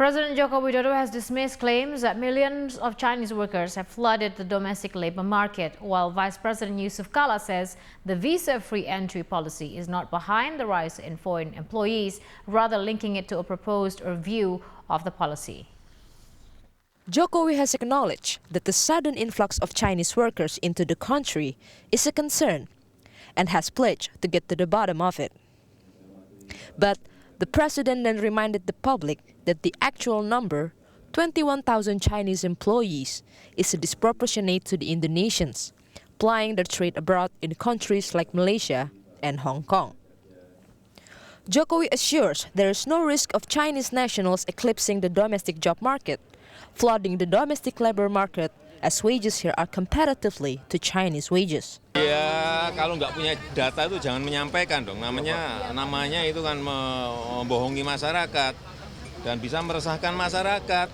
President Joko Widodo has dismissed claims that millions of Chinese workers have flooded the domestic labor market, while Vice President Yusuf Kala says the visa-free entry policy is not behind the rise in foreign employees, rather linking it to a proposed review of the policy. Jokowi has acknowledged that the sudden influx of Chinese workers into the country is a concern and has pledged to get to the bottom of it. But the president then reminded the public that the actual number, 21,000 Chinese employees, is disproportionate to the Indonesians, plying their trade abroad in countries like Malaysia and Hong Kong. Jokowi assures there is no risk of Chinese nationals eclipsing the domestic job market, flooding the domestic labor market as wages here are comparatively to Chinese wages. Ya, kalau nggak punya data itu jangan menyampaikan dong. Namanya itu kan membohongi masyarakat dan bisa meresahkan masyarakat.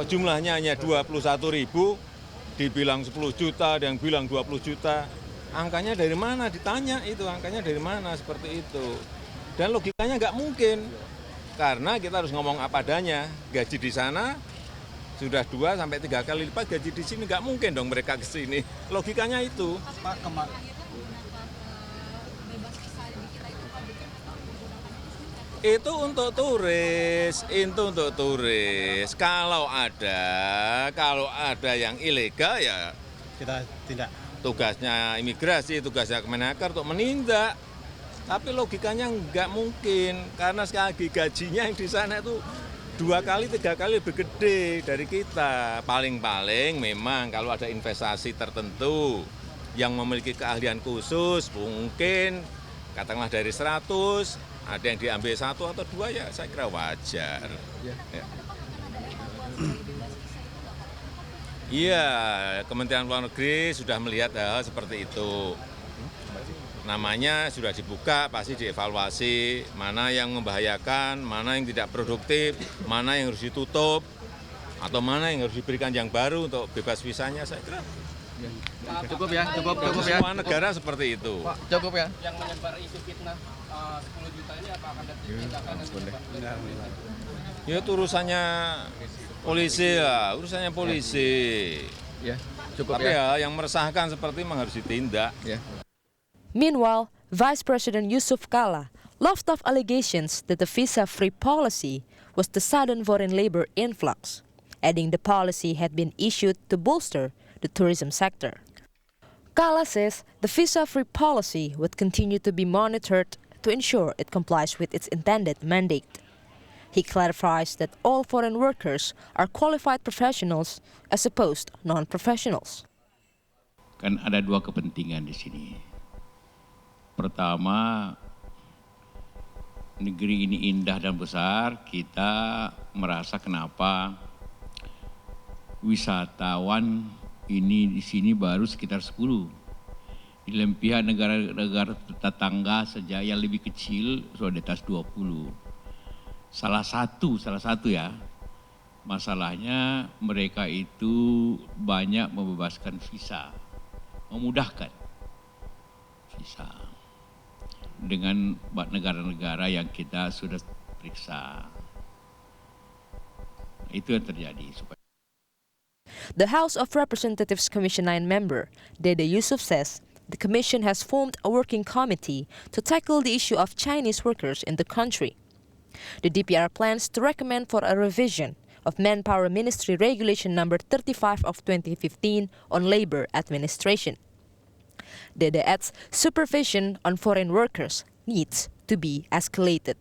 Jumlahnya hanya 21.000, dibilang 10 juta, ada yang bilang 20 juta. Angkanya dari mana? Ditanya itu angkanya dari mana seperti itu. Dan logikanya nggak mungkin, karena kita harus ngomong apa adanya. Gaji di sana sudah 2 sampai 3 kali lipat gaji di sini, nggak mungkin dong mereka ke sini. Logikanya itu. Itu untuk turis, Kalau ada yang ilegal ya kita tindak. Tugasnya imigrasi, tugasnya Kemenaker untuk menindak. Tapi logikanya nggak mungkin, karena sekali lagi gajinya yang di sana itu 2 kali, 3 kali lebih gede dari kita. Paling-paling memang kalau ada investasi tertentu yang memiliki keahlian khusus, mungkin katakanlah dari 100, ada yang diambil 1 atau 2, ya saya kira wajar. Iya, Kementerian Luar Negeri sudah melihat hal seperti itu. Namanya sudah dibuka, pasti dievaluasi, mana yang membahayakan, mana yang tidak produktif, mana yang harus ditutup, atau mana yang harus diberikan yang baru untuk bebas visanya, saya kira. Cukup ya. Semua negara seperti itu. Cukup ya. Yang menyebar isu fitnah 10 juta ini apa akan ditindakan? Ya itu urusannya polisi lah, urusannya polisi. Ya, cukup. Tapi ya yang meresahkan seperti memang harus ditindak. Ya. Meanwhile, Vice President Yusuf Kala laughed off allegations that the visa-free policy was the sudden foreign labor influx, adding the policy had been issued to bolster the tourism sector. Kala says the visa-free policy would continue to be monitored to ensure it complies with its intended mandate. He clarifies that all foreign workers are qualified professionals as opposed to non-professionals. Kan ada 2 kepentingan di sini. Pertama, negeri ini indah dan besar, kita merasa kenapa wisatawan ini di sini baru sekitar 10. Di lain pihak negara-negara tetangga saja yang lebih kecil sudah di atas 20. Salah satu ya, masalahnya mereka itu banyak membebaskan visa, memudahkan visa dengan negara-negara yang kita sudah periksa. Itu yang terjadi. The House of Representatives Commission 9 member, Dede Yusuf, says the commission has formed a working committee to tackle the issue of Chinese workers in the country. The DPR plans to recommend for a revision of Manpower Ministry Regulation number 35 of 2015 on labor administration. Dede adds supervision on foreign workers needs to be escalated.